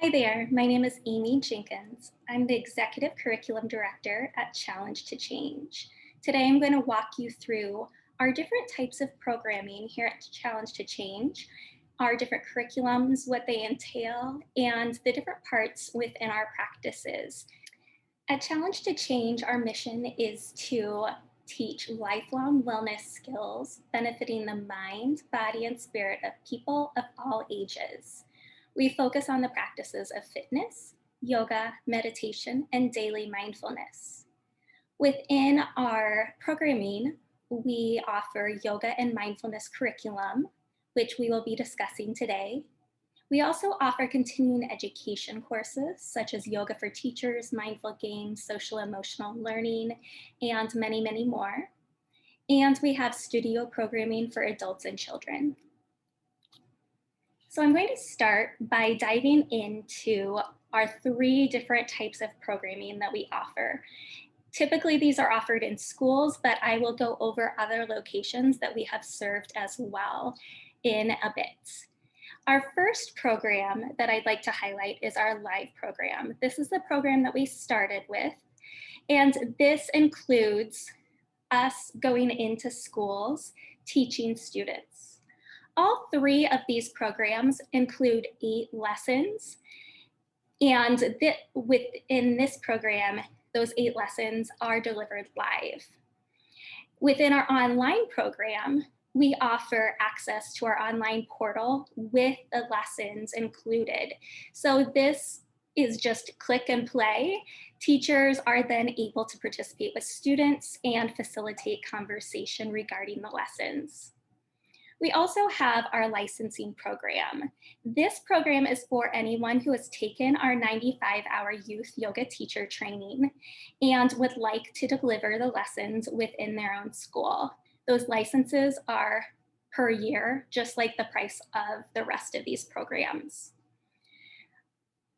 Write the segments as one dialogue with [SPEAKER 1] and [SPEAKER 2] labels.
[SPEAKER 1] Hi there, my name is Amy Jenkins. I'm the Executive Curriculum Director at Challenge to Change. Today I'm going to walk you through our different types of programming here at Challenge to Change, our different curriculums, what they entail, and the different parts within our practices. At Challenge to Change, our mission is to teach lifelong wellness skills benefiting the mind, body, and spirit of people of all ages. We focus on the practices of fitness, yoga, meditation, and daily mindfulness. Within our programming, we offer yoga and mindfulness curriculum, which we will be discussing today. We also offer continuing education courses such as yoga for teachers, mindful games, social emotional learning, and many, many more. And we have studio programming for adults and children. So I'm going to start by diving into our three different types of programming that we offer. Typically, these are offered in schools, but I will go over other locations that we have served as well in a bit. Our first program that I'd like to highlight is our live program. This is the program that we started with, and this includes us going into schools teaching students. All three of these programs include 8 lessons, and within this program, those 8 lessons are delivered live. Within our online program, we offer access to our online portal with the lessons included. So this is just click and play. Teachers are then able to participate with students and facilitate conversation regarding the lessons. We also have our licensing program. This program is for anyone who has taken our 95-hour youth yoga teacher training and would like to deliver the lessons within their own school. Those licenses are per year, just like the price of the rest of these programs.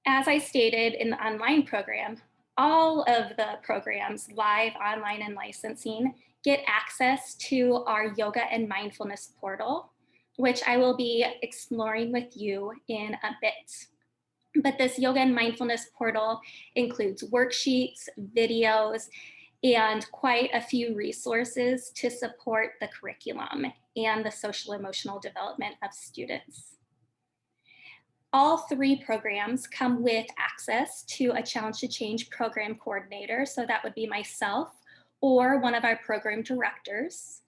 [SPEAKER 1] As I stated in the online program, all of the programs, live, online, and licensing, get access to our Yoga and Mindfulness portal, which I will be exploring with you in a bit. But this Yoga and Mindfulness portal includes worksheets, videos, and quite a few resources to support the curriculum and the social emotional development of students. All three programs come with access to a Challenge to Change program coordinator. So that would be myself or one of our program directors.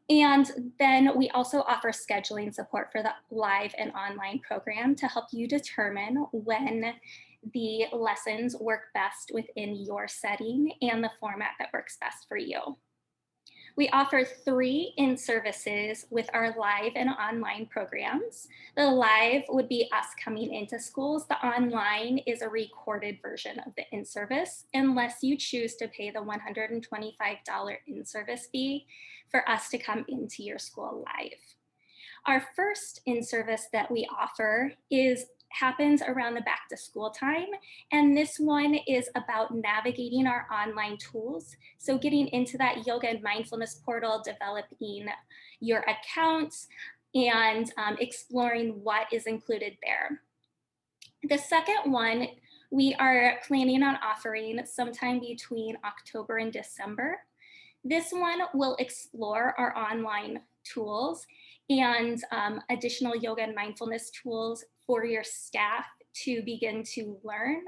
[SPEAKER 1] And then we also offer scheduling support for the live and online program to help you determine when the lessons work best within your setting and the format that works best for you. We offer 3 in-services with our live and online programs. The live would be us coming into schools. The online is a recorded version of the in-service, unless you choose to pay the $125 in-service fee for us to come into your school live. Our first in-service that we offer happens around the back to school time. And this one is about navigating our online tools. So getting into that yoga and mindfulness portal, developing your accounts, and exploring what is included there. The second one we are planning on offering sometime between October and December. This one will explore our online tools and additional yoga and mindfulness tools for your staff to begin to learn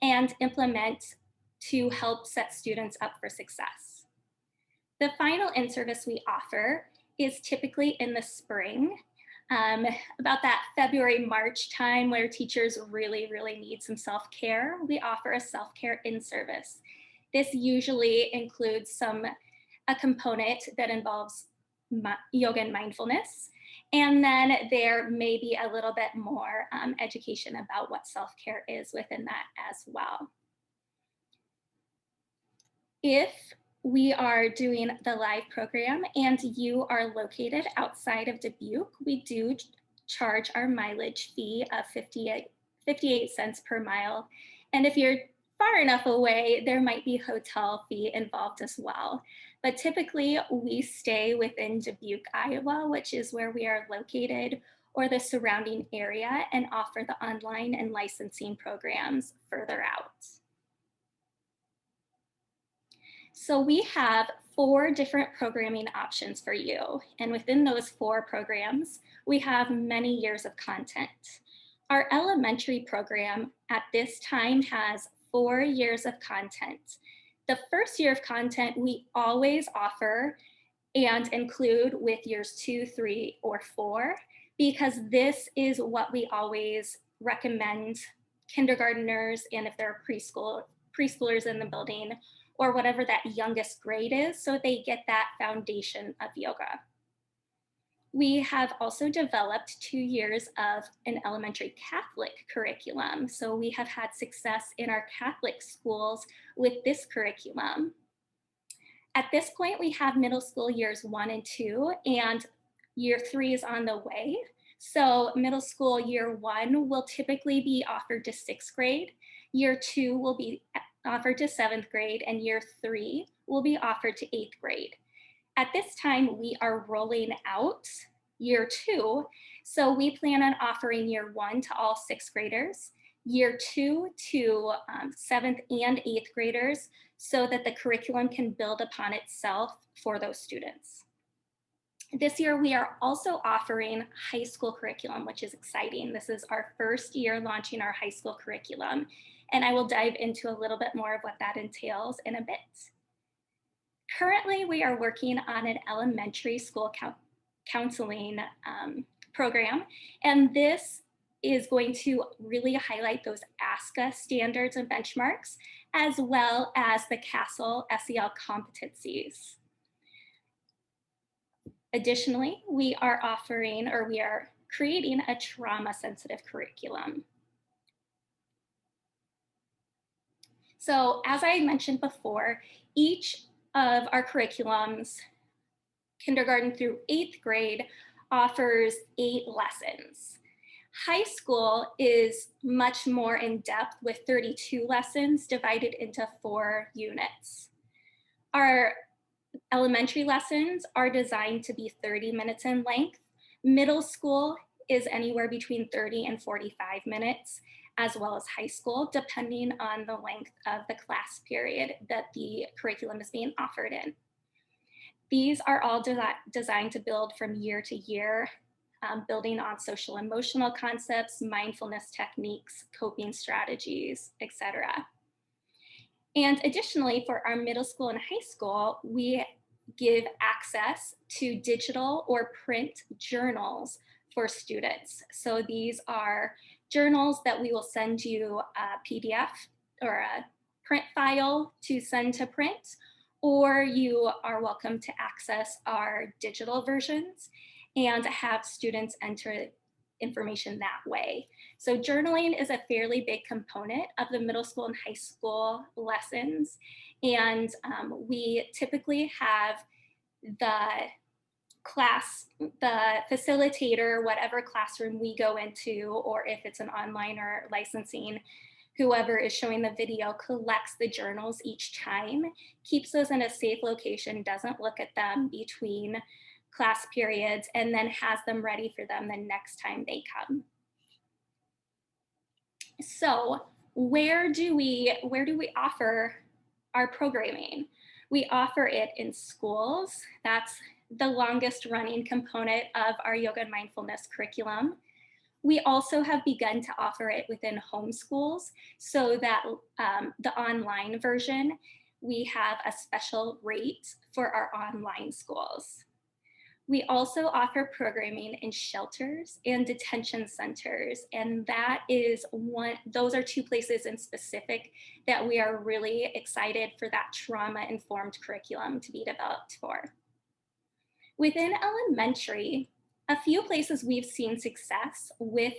[SPEAKER 1] and implement to help set students up for success. The final in-service we offer is typically in the spring, about that February, March time where teachers really, really need some self-care. We offer a self-care in-service. This usually includes a component that involves yoga and mindfulness. And then there may be a little bit more education about what self-care is within that as well. If we are doing the live program and you are located outside of Dubuque, we do charge our mileage fee of 58 cents per mile. And if you're far enough away, there might be hotel fee involved as well. But typically we stay within Dubuque, Iowa, which is where we are located, or the surrounding area and offer the online and licensing programs further out. So we have 4 different programming options for you. And within those 4 programs, we have many years of content. Our elementary program at this time has 4 years of content. The first year of content we always offer and include with years 2, 3, or 4, because this is what we always recommend kindergarteners, and if there are preschoolers in the building, or whatever that youngest grade is, so they get that foundation of yoga. We have also developed 2 years of an elementary Catholic curriculum. So we have had success in our Catholic schools with this curriculum. At this point, we have middle school years 1 and 2, and year 3 is on the way. So middle school year 1 will typically be offered to 6th grade. Year 2 will be offered to 7th grade, and year 3 will be offered to 8th grade. At this time, we are rolling out year 2. So we plan on offering year 1 to all 6th graders, year 2 to 7th and 8th graders, so that the curriculum can build upon itself for those students. This year, we are also offering high school curriculum, which is exciting. This is our first year launching our high school curriculum, and I will dive into a little bit more of what that entails in a bit. Currently, we are working on an elementary school counseling program, and this is going to really highlight those ASCA standards and benchmarks, as well as the CASEL SEL competencies. Additionally, we are creating a trauma-sensitive curriculum. So as I mentioned before, each of our curriculums, kindergarten through 8th grade, offers 8 lessons. High school is much more in depth with 32 lessons divided into 4 units. Our elementary lessons are designed to be 30 minutes in length. Middle school is anywhere between 30 and 45 minutes, as well as high school, depending on the length of the class period that the curriculum is being offered in. These are all designed to build from year to year, building on social emotional concepts, mindfulness techniques, coping strategies, etc. And additionally, for our middle school and high school, we give access to digital or print journals for students. So these are journals that we will send you a PDF or a print file to send to print, or you are welcome to access our digital versions and have students enter information that way. So journaling is a fairly big component of the middle school and high school lessons. And we typically have the facilitator, whatever classroom we go into, or if it's an online or licensing, whoever is showing the video collects the journals each time, keeps those in a safe location, doesn't look at them between class periods, and then has them ready for them the next time they come. So where do we offer our programming? We offer it in schools. That's the longest running component of our yoga and mindfulness curriculum. We also have begun to offer it within homeschools, so that the online version, we have a special rate for our online schools. We also offer programming in shelters and detention centers, and those are 2 places in specific that we are really excited for that trauma-informed curriculum to be developed for. Within elementary, a few places we've seen success with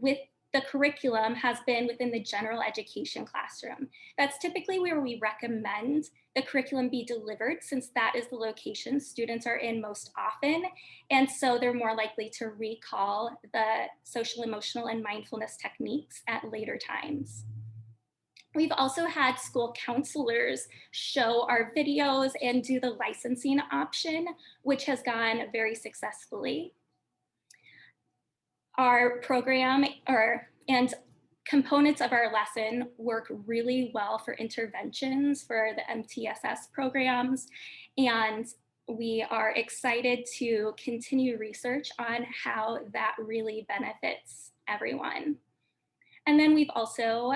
[SPEAKER 1] with the curriculum has been within the general education classroom. That's typically where we recommend the curriculum be delivered, since that is the location students are in most often. And so they're more likely to recall the social, emotional, and mindfulness techniques at later times. We've also had school counselors show our videos and do the licensing option, which has gone very successfully. Our program and components of our lesson work really well for interventions for the MTSS programs, and we are excited to continue research on how that really benefits everyone. And then we've also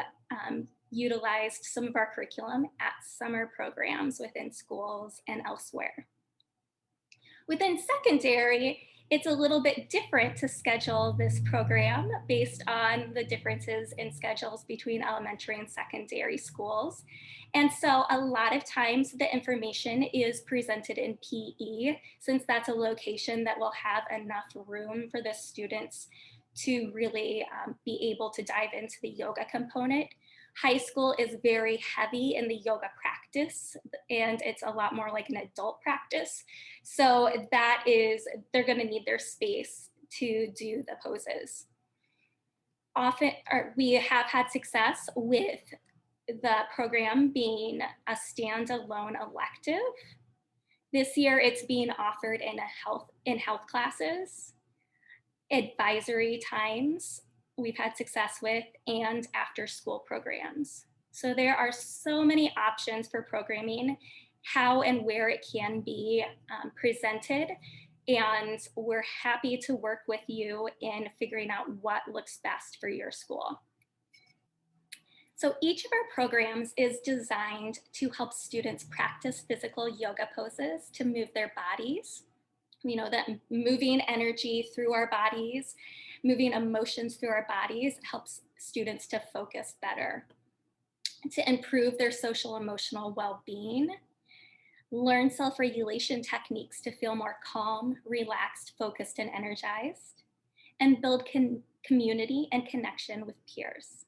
[SPEAKER 1] utilized some of our curriculum at summer programs within schools and elsewhere. Within secondary, it's a little bit different to schedule this program based on the differences in schedules between elementary and secondary schools. And so a lot of times the information is presented in PE, since that's a location that will have enough room for the students to really be able to dive into the yoga component. High school is very heavy in the yoga practice, and it's a lot more like an adult practice. So they're going to need their space to do the poses. We have had success with the program being a standalone elective. This year, it's being offered in health classes, advisory times we've had success with, and after school programs. So there are so many options for programming, how and where it can be presented, and we're happy to work with you in figuring out what looks best for your school. So each of our programs is designed to help students practice physical yoga poses to move their bodies. We know that moving energy through our bodies, moving emotions through our bodies helps students to focus better, to improve their social emotional well-being, learn self-regulation techniques to feel more calm, relaxed, focused, and energized, and build community and connection with peers.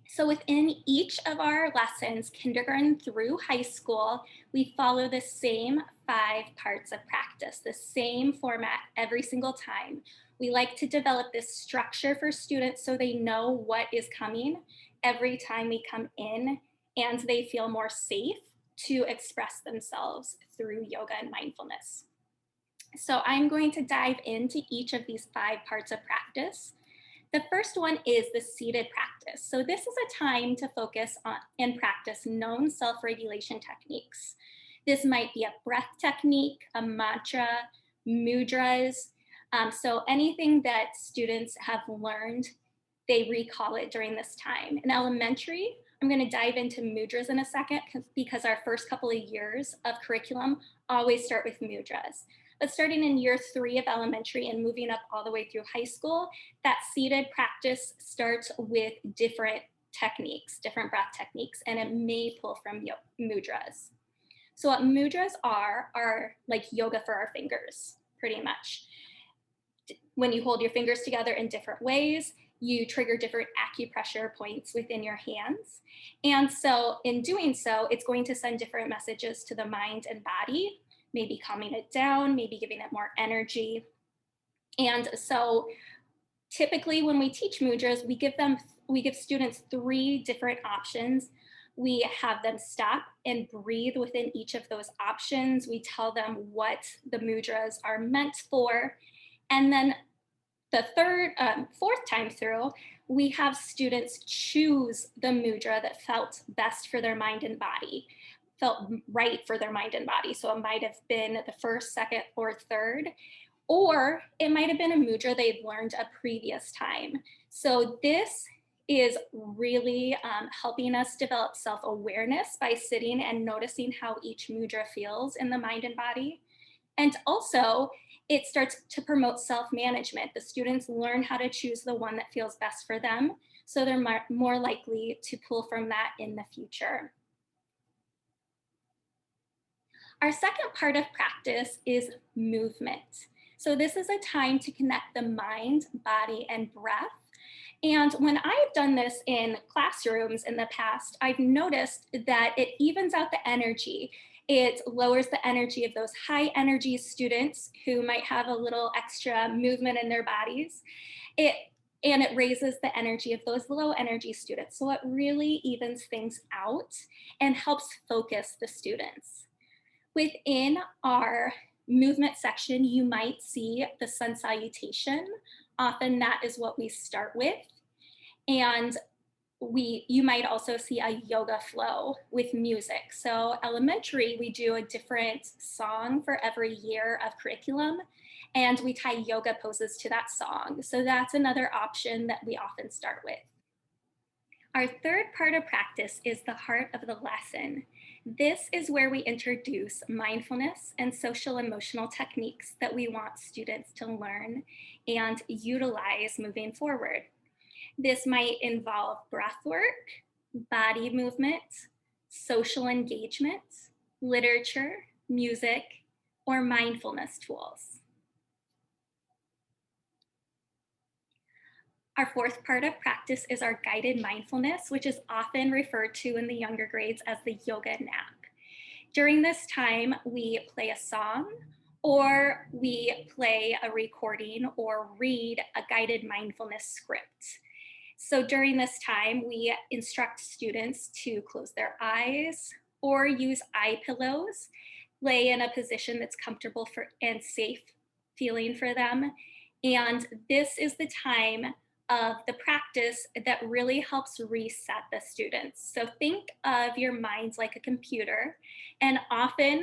[SPEAKER 1] So within each of our lessons, kindergarten through high school, we follow the same 5 parts of practice, the same format every single time. We like to develop this structure for students so they know what is coming every time we come in, and they feel more safe to express themselves through yoga and mindfulness. So I'm going to dive into each of these 5 parts of practice. The first one is the seated practice. So this is a time to focus on and practice known self-regulation techniques. This might be a breath technique, a mantra, mudras. So anything that students have learned, they recall it during this time. In elementary, I'm going to dive into mudras in a second because our first couple of years of curriculum always start with mudras. But starting in year 3 of elementary and moving up all the way through high school, that seated practice starts with different techniques, different breath techniques, and it may pull from mudras. So what mudras are like yoga for our fingers, pretty much. When you hold your fingers together in different ways, you trigger different acupressure points within your hands. And so in doing so, it's going to send different messages to the mind and body, maybe calming it down, maybe giving it more energy. And so typically when we teach mudras, we give students 3 different options. We have them stop and breathe within each of those options. We tell them what the mudras are meant for. And then the fourth time through, we have students choose the mudra that felt best for their mind and body, felt right for their mind and body. So it might have been the first, second, or third, or it might have been a mudra they'd learned a previous time. So this is really helping us develop self-awareness by sitting and noticing how each mudra feels in the mind and body. And also, it starts to promote self-management. The students learn how to choose the one that feels best for them, so they're more likely to pull from that in the future. Our second part of practice is movement. So this is a time to connect the mind, body, and breath. And when I've done this in classrooms in the past, I've noticed that it evens out the energy. It lowers the energy of those high energy students who might have a little extra movement in their bodies. And it raises the energy of those low energy students. So it really evens things out and helps focus the students. Within our movement section, you might see the sun salutation Often that is what we start with. And you might also see a yoga flow with music. So elementary, we do a different song for every year of curriculum, and we tie yoga poses to that song. So that's another option that we often start with. Our third part of practice is the heart of the lesson. This is where we introduce mindfulness and social emotional techniques that we want students to learn and utilize moving forward. This might involve breath work, body movement, social engagement, literature, music, or mindfulness tools. Our fourth part of practice is our guided mindfulness, which is often referred to in the younger grades as the yoga nap. During this time, we play a song, or we play a recording or read a guided mindfulness script. So during this time, we instruct students to close their eyes or use eye pillows, lay in a position that's comfortable and safe feeling for them. And this is the time of the practice that really helps reset the students. So think of your minds like a computer, and often,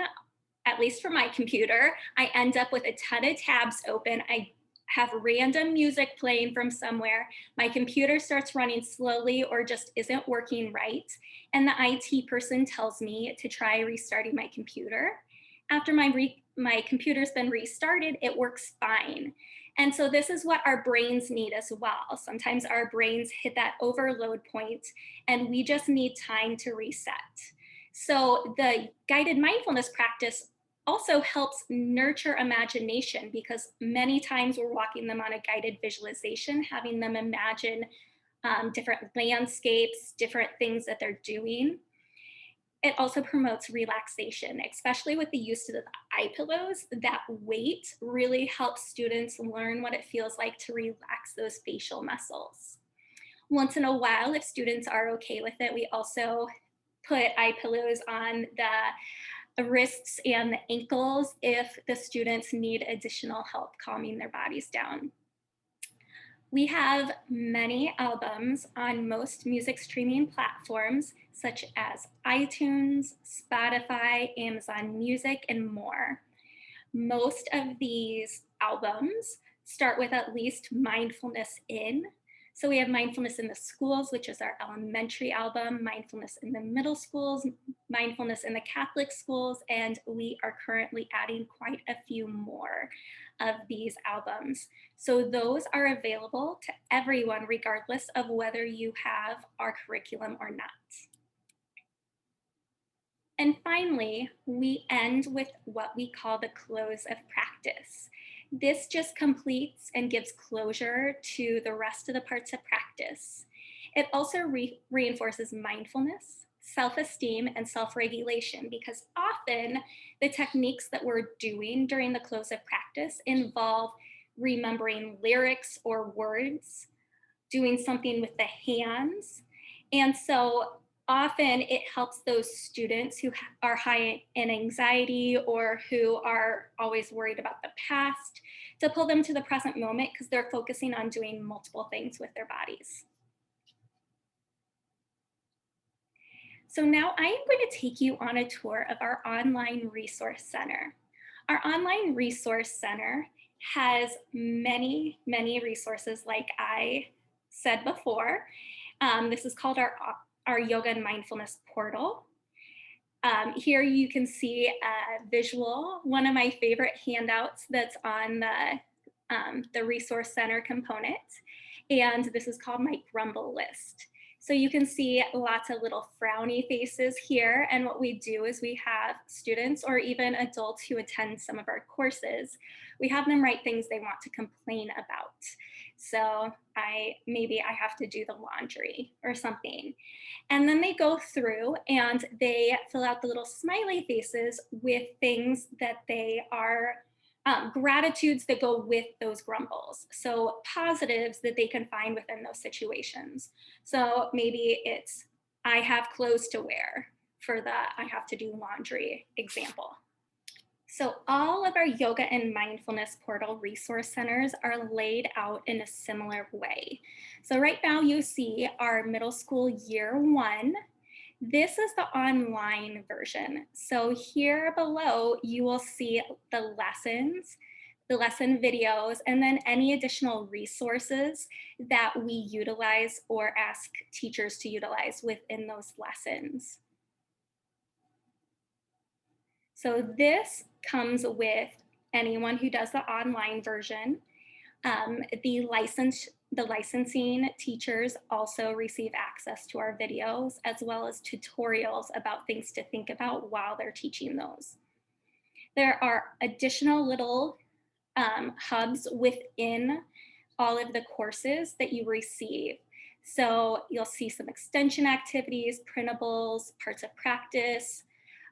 [SPEAKER 1] at least for my computer, I end up with a ton of tabs open. I have random music playing from somewhere. My computer starts running slowly or just isn't working right. And the IT person tells me to try restarting my computer. After my computer's been restarted, it works fine. And so this is what our brains need as well. Sometimes our brains hit that overload point and we just need time to reset. So the guided mindfulness practice also helps nurture imagination, because many times we're walking them on a guided visualization, having them imagine different landscapes, different things that they're doing. It also promotes relaxation, especially with the use of the eye pillows. That weight really helps students learn what it feels like to relax those facial muscles. Once in a while, if students are okay with it, we also put eye pillows on the wrists and the ankles if the students need additional help calming their bodies down. We have many albums on most music streaming platforms such as iTunes, Spotify, Amazon Music, and more. Most of these albums start with at least mindfulness in. So we have mindfulness in the schools, which is our elementary album, mindfulness in the middle schools, mindfulness in the Catholic schools, and we are currently adding quite a few more of these albums. So those are available to everyone, regardless of whether you have our curriculum or not. And finally, we end with what we call the close of practice. This just completes and gives closure to the rest of the parts of practice. It also reinforces mindfulness, self-esteem, and self-regulation, because often the techniques that we're doing during the close of practice involve remembering lyrics or words, doing something with the hands. And so often it helps those students who are high in anxiety or who are always worried about the past to pull them to the present moment, because they're focusing on doing multiple things with their bodies. So now I am going to take you on a tour of our online resource center. Our online resource center has many, many resources, like I said before. This is called our Yoga and Mindfulness portal. Here you can see a visual, one of my favorite handouts that's on the resource center component. And this is called my grumble list. So you can see lots of little frowny faces here. And what we do is we have students or even adults who attend some of our courses, we have them write things they want to complain about. So maybe I have to do the laundry or something. And then they go through and they fill out the little smiley faces with things that they are gratitudes that go with those grumbles. So positives that they can find within those situations. So maybe it's, I have clothes to wear, for the I have to do laundry example. So all of our yoga and mindfulness portal resource centers are laid out in a similar way. So right now you see our middle school year one. This is the online version. So here below, you will see the lessons, the lesson videos, and then any additional resources that we utilize or ask teachers to utilize within those lessons. So this comes with anyone who does the online version. The licensing teachers also receive access to our videos as well as tutorials about things to think about while they're teaching those. There are additional little hubs within all of the courses that you receive. So you'll see some extension activities, printables, parts of practice,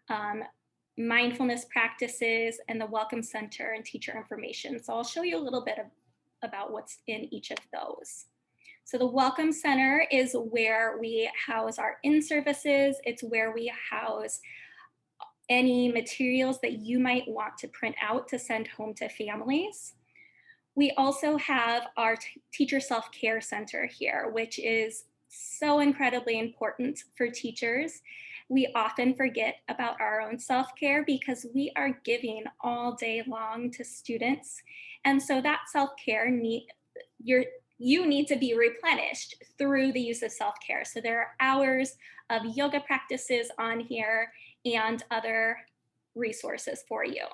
[SPEAKER 1] um, mindfulness practices, and the Welcome Center and teacher information. So I'll show you a little bit about what's in each of those. So the Welcome Center is where we house our in-services. It's where we house any materials that you might want to print out to send home to families. We also have our Teacher Self-Care Center here, which is so incredibly important for teachers. We often forget about our own self-care because we are giving all day long to students. And so that self-care you need to be replenished through the use of self-care. So there are hours of yoga practices on here and other resources for you.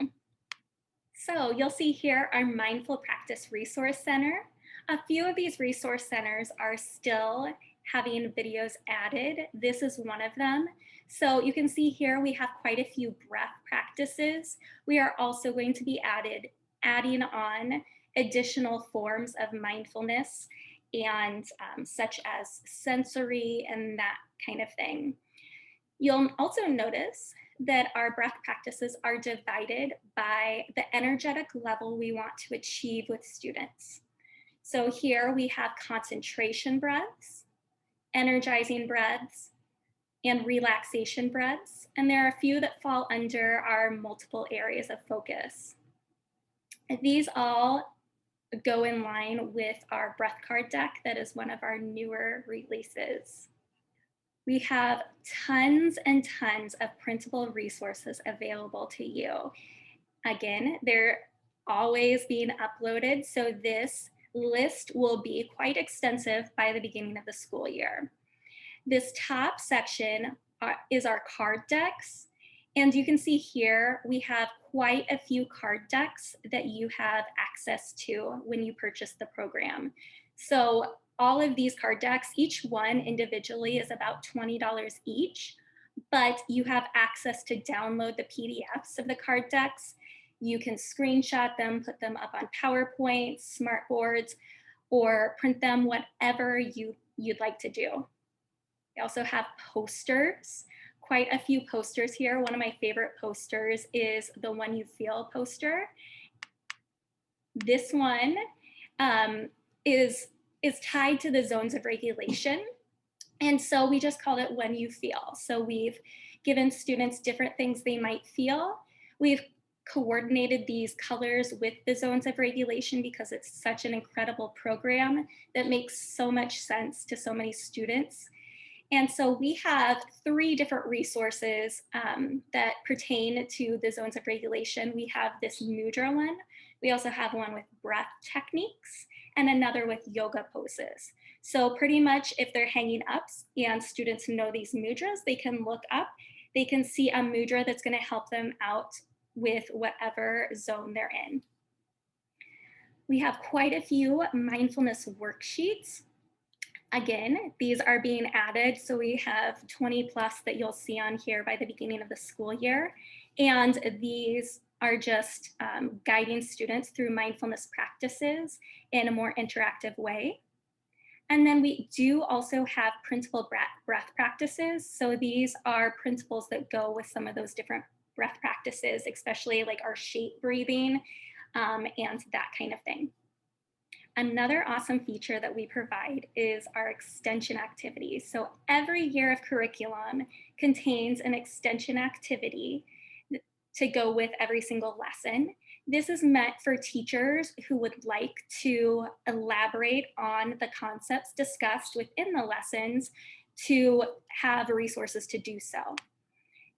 [SPEAKER 1] So you'll see here our Mindful Practice Resource Center. A few of these resource centers are still having videos added. This is one of them. So you can see here we have quite a few breath practices. We are also going to be adding on additional forms of mindfulness and such as sensory and that kind of thing. You'll also notice that our breath practices are divided by the energetic level we want to achieve with students. So here we have concentration breaths, energizing breaths, and relaxation breaths. And there are a few that fall under our multiple areas of focus. These all go in line with our breath card deck that is one of our newer releases. We have tons and tons of printable resources available to you. Again, they're always being uploaded, so this list will be quite extensive by the beginning of the school year. This top section is our card decks, and you can see here we have quite a few card decks that you have access to when you purchase the program. So all of these card decks, each one individually is about $20 each, but you have access to download the PDFs of the card decks. You can screenshot them, put them up on PowerPoint, smartboards, or print them, whatever you'd like to do. We also have posters, quite a few posters here. One of my favorite posters is the When You Feel poster. This one is tied to the zones of regulation. And so we just called it When You Feel. So we've given students different things they might feel. We've coordinated these colors with the zones of regulation because it's such an incredible program that makes so much sense to so many students. And so we have 3 different resources that pertain to the zones of regulation. We have this Mudra one. We also have one with breath techniques and another with yoga poses. So pretty much if they're hanging up and students know these mudras, they can look up, they can see a mudra that's going to help them out with whatever zone they're in. We have quite a few mindfulness worksheets. Again, these are being added, so we have 20 plus that you'll see on here by the beginning of the school year. And these are just guiding students through mindfulness practices in a more interactive way. And then we do also have printable breath practices. So these are principles that go with some of those different breath practices, especially like our shape breathing and that kind of thing. Another awesome feature that we provide is our extension activities. So every year of curriculum contains an extension activity to go with every single lesson. This is meant for teachers who would like to elaborate on the concepts discussed within the lessons to have resources to do so.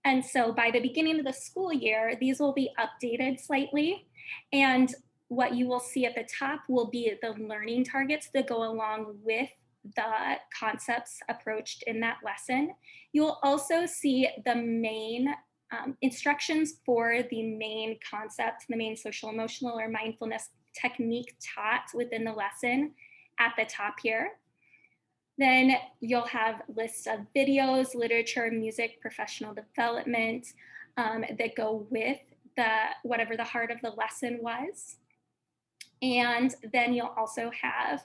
[SPEAKER 1] And so by the beginning of the school year, these will be updated slightly. And what you will see at the top will be the learning targets that go along with the concepts approached in that lesson. You will also see the main instructions for the main concept, the main social emotional or mindfulness technique taught within the lesson at the top here. Then you'll have lists of videos, literature, music, professional development that go with whatever the heart of the lesson was. And then you'll also have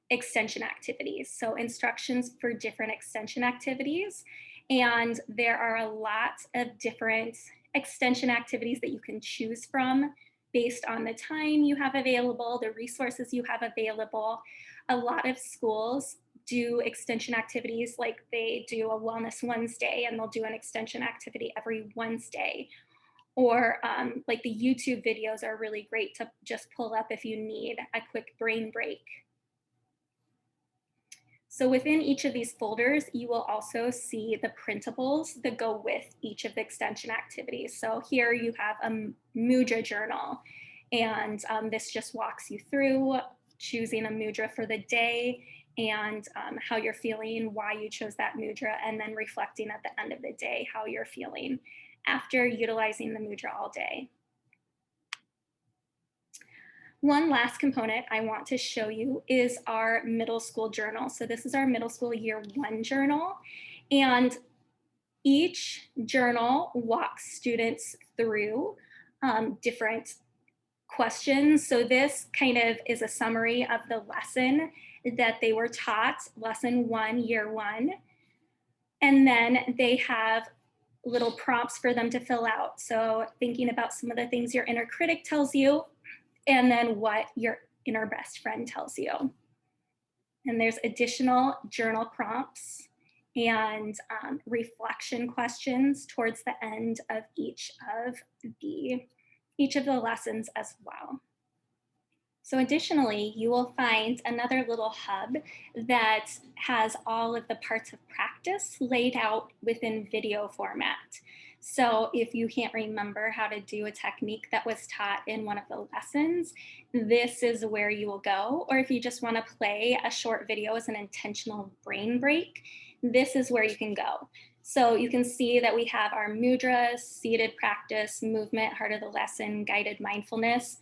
[SPEAKER 1] extension activities. So instructions for different extension activities. And there are a lot of different extension activities that you can choose from based on the time you have available, the resources you have available. A lot of schools do extension activities, like they do a Wellness Wednesday and they'll do an extension activity every Wednesday. Or like the YouTube videos are really great to just pull up if you need a quick brain break. So within each of these folders, you will also see the printables that go with each of the extension activities. So here you have a mudra journal, and this just walks you through choosing a mudra for the day and how you're feeling, why you chose that mudra, and then reflecting at the end of the day how you're feeling after utilizing the mudra all day. One last component I want to show you is our middle school journal. So this is our middle school year 1 journal, and each journal walks students through different questions. So this kind of is a summary of the lesson that they were taught, lesson 1, year 1. And then they have little prompts for them to fill out. So thinking about some of the things your inner critic tells you, and then what your inner best friend tells you. And there's additional journal prompts and reflection questions towards the end of each of the lessons as well. So additionally, you will find another little hub that has all of the parts of practice laid out within video format. So if you can't remember how to do a technique that was taught in one of the lessons, this is where you will go. Or if you just want to play a short video as an intentional brain break, this is where you can go. So you can see that we have our mudras, seated practice, movement, heart of the lesson, guided mindfulness,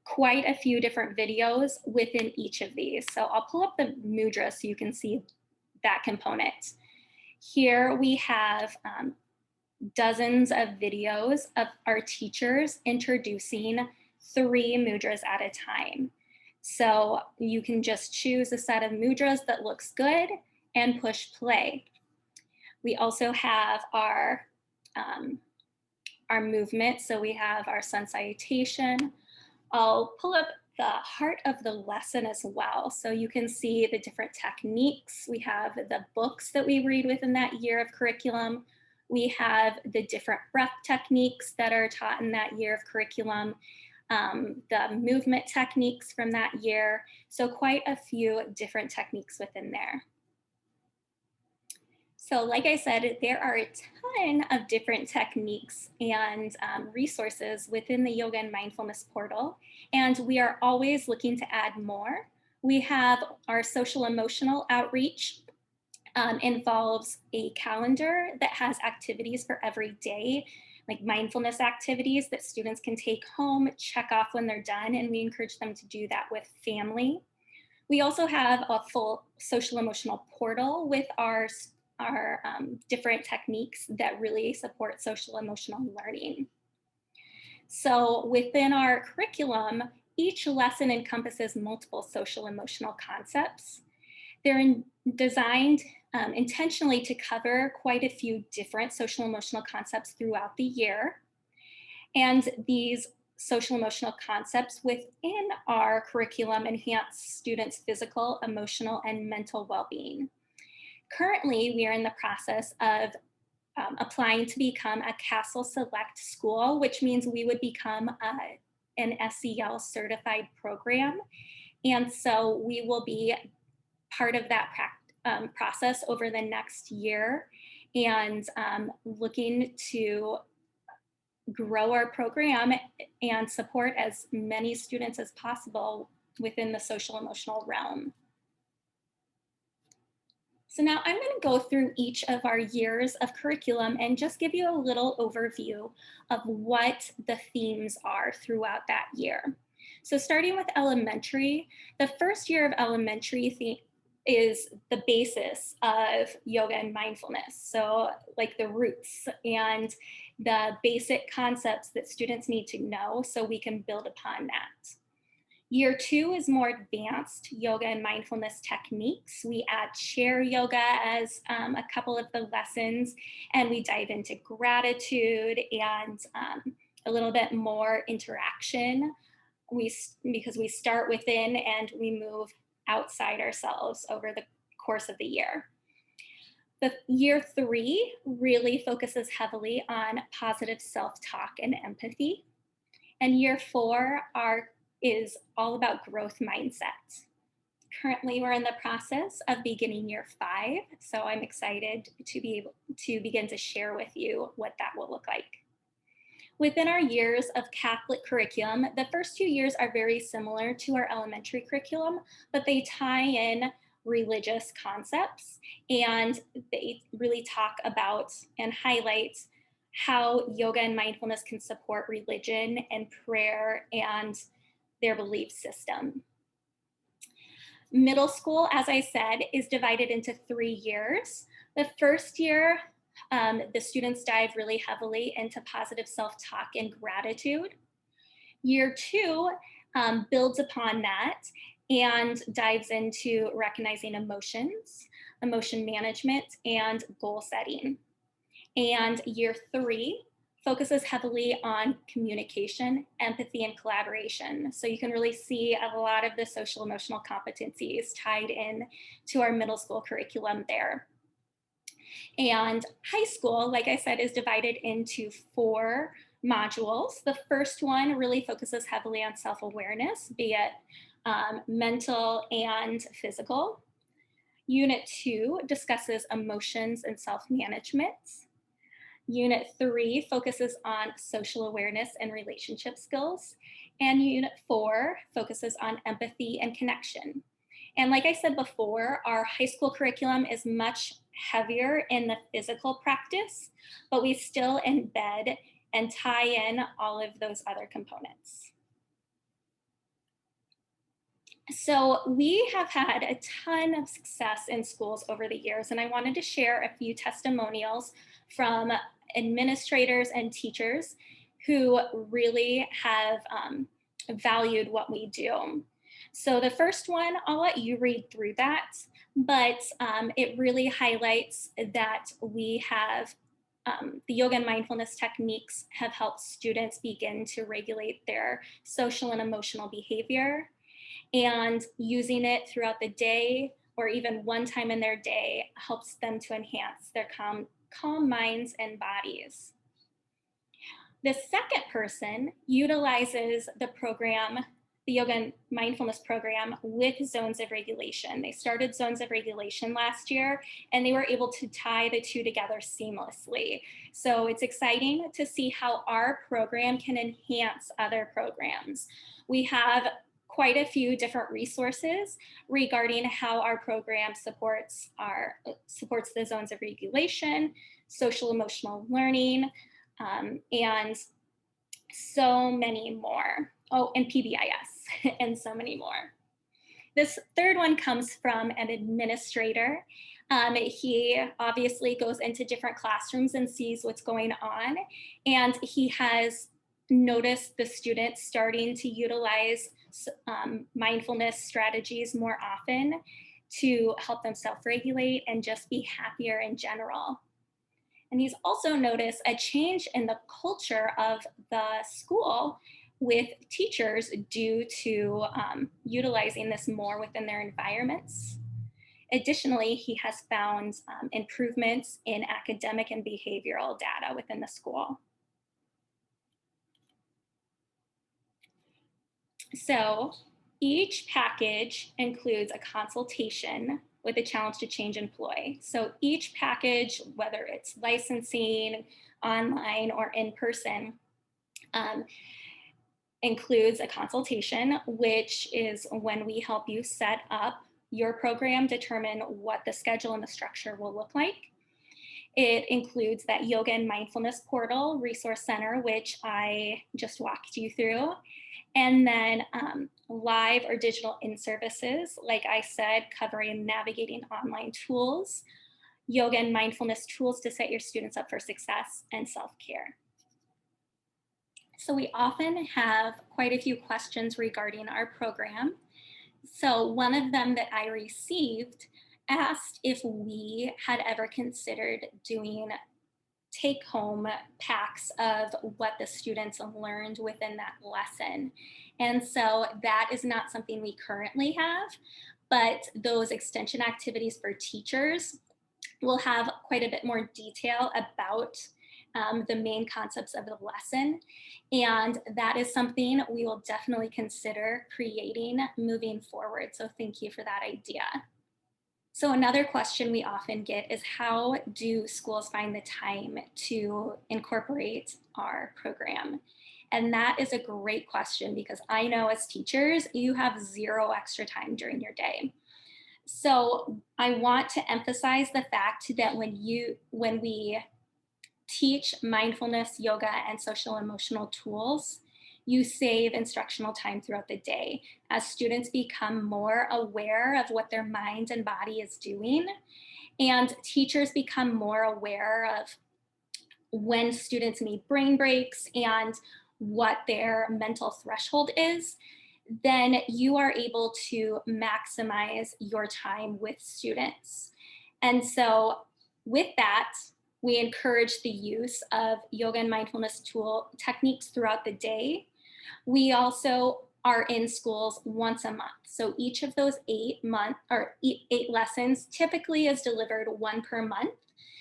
[SPEAKER 1] quite a few different videos within each of these. So I'll pull up the mudra so you can see that component. Here we have dozens of videos of our teachers introducing 3 mudras at a time. So you can just choose a set of mudras that looks good and push play. We also have our movement. So we have our sun salutation. I'll pull up the heart of the lesson as well. So you can see the different techniques. We have the books that we read within that year of curriculum. We have the different breath techniques that are taught in that year of curriculum, the movement techniques from that year. So quite a few different techniques within there. So like I said, there are a ton of different techniques and resources within the Yoga and Mindfulness portal, and we are always looking to add more. We have our social emotional outreach, involves a calendar that has activities for every day, like mindfulness activities that students can take home, check off when they're done, and we encourage them to do that with family. We also have a full social emotional portal with our different techniques that really support social emotional learning. So within our curriculum, each lesson encompasses multiple social emotional concepts. They're designed intentionally to cover quite a few different social emotional concepts throughout the year. And these social emotional concepts within our curriculum enhance students' physical, emotional, and mental well-being. Currently, we are in the process of applying to become a Castle Select school, which means we would become an SEL certified program. And so we will be part of that process over the next year, and looking to grow our program and support as many students as possible within the social emotional realm. So now I'm going to go through each of our years of curriculum and just give you a little overview of what the themes are throughout that year. So starting with elementary, the first year of elementary is the basis of yoga and mindfulness. So like the roots and the basic concepts that students need to know so we can build upon that. Year 2 is more advanced yoga and mindfulness techniques. We add chair yoga as a couple of the lessons, and we dive into gratitude and a little bit more interaction. Because we start within and we move outside ourselves over the course of the year. The year 3 really focuses heavily on positive self-talk and empathy. And year 4 is all about growth mindset. Currently, we're in the process of beginning year 5, so I'm excited to be able to begin to share with you what that will look like. Within our years of Catholic curriculum, the first 2 years are very similar to our elementary curriculum, but they tie in religious concepts, and they really talk about and highlight how yoga and mindfulness can support religion and prayer and their belief system. Middle school, as I said, is divided into 3 years. The first year, the students dive really heavily into positive self-talk and gratitude. Year 2 builds upon that and dives into recognizing emotions, emotion management, and goal setting. And year 3 focuses heavily on communication, empathy, and collaboration. So you can really see a lot of the social emotional competencies tied in to our middle school curriculum there. And high school, like I said, is divided into 4 modules. The first one really focuses heavily on self-awareness, be it mental and physical. Unit 2 discusses emotions and self-management. Unit 3 focuses on social awareness and relationship skills. And Unit 4 focuses on empathy and connection. And like I said before, our high school curriculum is much heavier in the physical practice, but we still embed and tie in all of those other components. So we have had a ton of success in schools over the years, and I wanted to share a few testimonials from administrators and teachers who really have valued what we do. So the first one, I'll let you read through that, but it really highlights that we have the yoga and mindfulness techniques have helped students begin to regulate their social and emotional behavior, and using it throughout the day or even one time in their day helps them to enhance their calm minds and bodies. The second person utilizes the program, the Yoga and Mindfulness program, with zones of regulation. They started zones of regulation last year, and they were able to tie the two together seamlessly. So it's exciting to see how our program can enhance other programs. We have quite a few different resources regarding how our program supports the zones of regulation, social emotional learning, and so many more. Oh, and PBIS, and so many more. This third one comes from an administrator. He obviously goes into different classrooms and sees what's going on, and he has noticed the students starting to utilize mindfulness strategies more often to help them self-regulate and just be happier in general. And he's also noticed a change in the culture of the school with teachers due to utilizing this more within their environments. Additionally, he has found improvements in academic and behavioral data within the school. So each package includes a consultation with a challenge to change employee. So each package, whether it's licensing, online, or in person, um, includes a consultation, which is when we help you set up your program, determine what the schedule and the structure will look like. It includes that Yoga and Mindfulness portal resource center, which I just walked you through. And then live or digital in-services, like I said, covering navigating online tools, yoga and mindfulness tools to set your students up for success, and self-care. So we often have quite a few questions regarding our program. So one of them that I received asked if we had ever considered doing take-home packs of what the students learned within that lesson. And so that is not something we currently have, but those extension activities for teachers will have quite a bit more detail about the main concepts of the lesson. And that is something we will definitely consider creating moving forward. So thank you for that idea. So another question we often get is, how do schools find the time to incorporate our program? And that is a great question, because I know as teachers, you have zero extra time during your day. So I want to emphasize the fact that when we teach mindfulness, yoga, and social emotional tools, you save instructional time throughout the day as students become more aware of what their mind and body is doing, and teachers become more aware of when students need brain breaks and what their mental threshold is. Then you are able to maximize your time with students. And so with that, we encourage the use of yoga and mindfulness tool techniques throughout the day. We also are in schools once a month. So each of those 8 lessons typically is delivered one per month.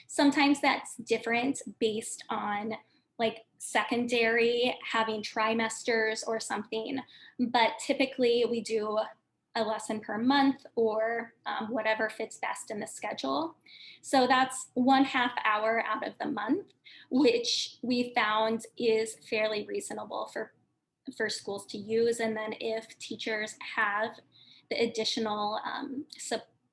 [SPEAKER 1] Sometimes that's different based on like secondary having trimesters or something, but typically we do a lesson per month, or whatever fits best in the schedule. So that's 1/2 hour out of the month, which we found is fairly reasonable for schools to use. And then if teachers have the additional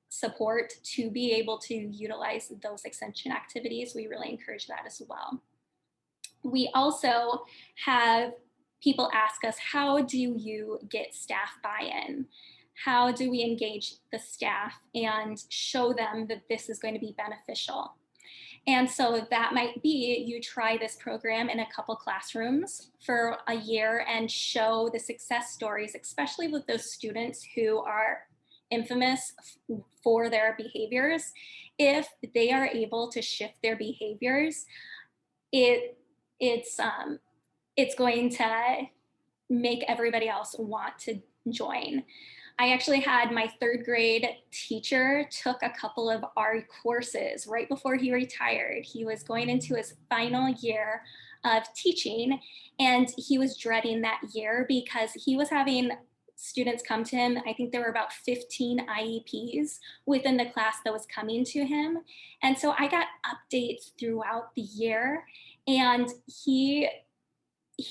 [SPEAKER 1] support to be able to utilize those extension activities, we really encourage that as well. We also have people ask us, how do you get staff buy-in? How do we engage the staff and show them that this is going to be beneficial? And so that might be, you try this program in a couple classrooms for a year and show the success stories, especially with those students who are infamous for their behaviors. If they are able to shift their behaviors, it's going to make everybody else want to join. I actually had my 3rd grade teacher took a couple of our courses right before he retired. He was going into his final year of teaching, and he was dreading that year because he was having students come to him. I think there were about 15 IEPs within the class that was coming to him. And so I got updates throughout the year, and he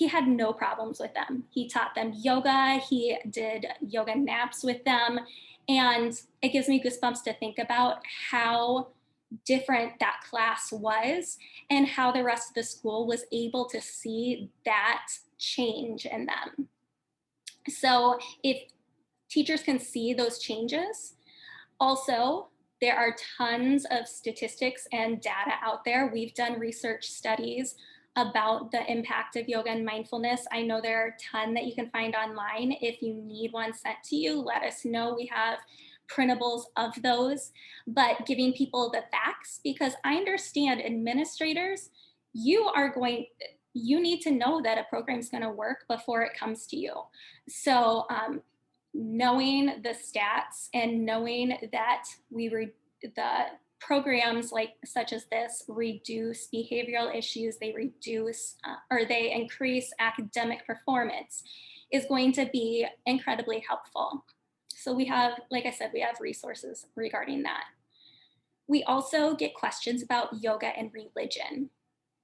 [SPEAKER 1] had no problems with them. He taught them yoga, he did yoga naps with them, and it gives me goosebumps to think about how different that class was and how the rest of the school was able to see that change in them. So if teachers can see those changes, also, there are tons of statistics and data out there. We've done research studies about the impact of yoga and mindfulness. I know there are a ton that you can find online. If you need one sent to you, let us know. We have printables of those, but giving people the facts, because I understand administrators, you need to know that a program is going to work before it comes to you. So knowing the stats and knowing that the programs such as this reduce behavioral issues, they reduce or they increase academic performance is going to be incredibly helpful. So we have, like I said, we have resources regarding that. We also get questions about yoga and religion.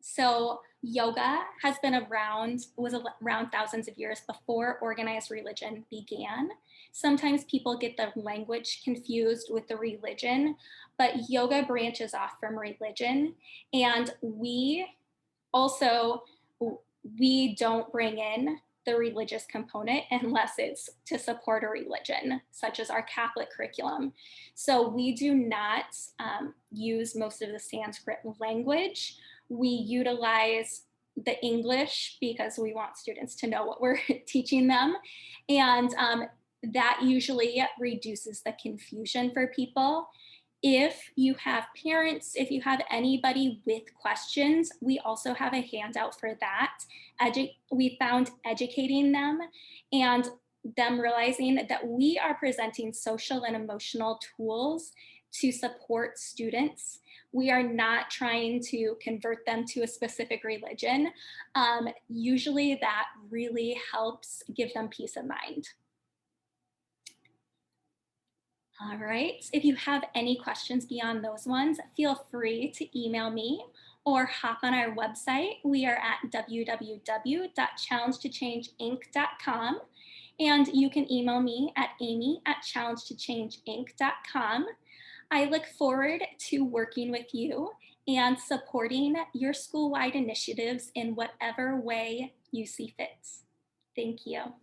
[SPEAKER 1] So yoga has been around, was around thousands of years before organized religion began. Sometimes people get the language confused with the religion, but yoga branches off from religion. And also, we don't bring in the religious component unless it's to support a religion, such as our Catholic curriculum. So we do not use most of the Sanskrit language. We utilize the English because we want students to know what we're teaching them. And that usually reduces the confusion for people. If you have parents, if you have anybody with questions, we also have a handout for that. We found educating them and them realizing that we are presenting social and emotional tools to support students. We are not trying to convert them to a specific religion. Usually that really helps give them peace of mind. All right, if you have any questions beyond those ones, feel free to email me or hop on our website. We are at www.challengetochange.inc.com, and you can email me at amy@challengetochange.inc.com. I look forward to working with you and supporting your school-wide initiatives in whatever way you see fit. Thank you.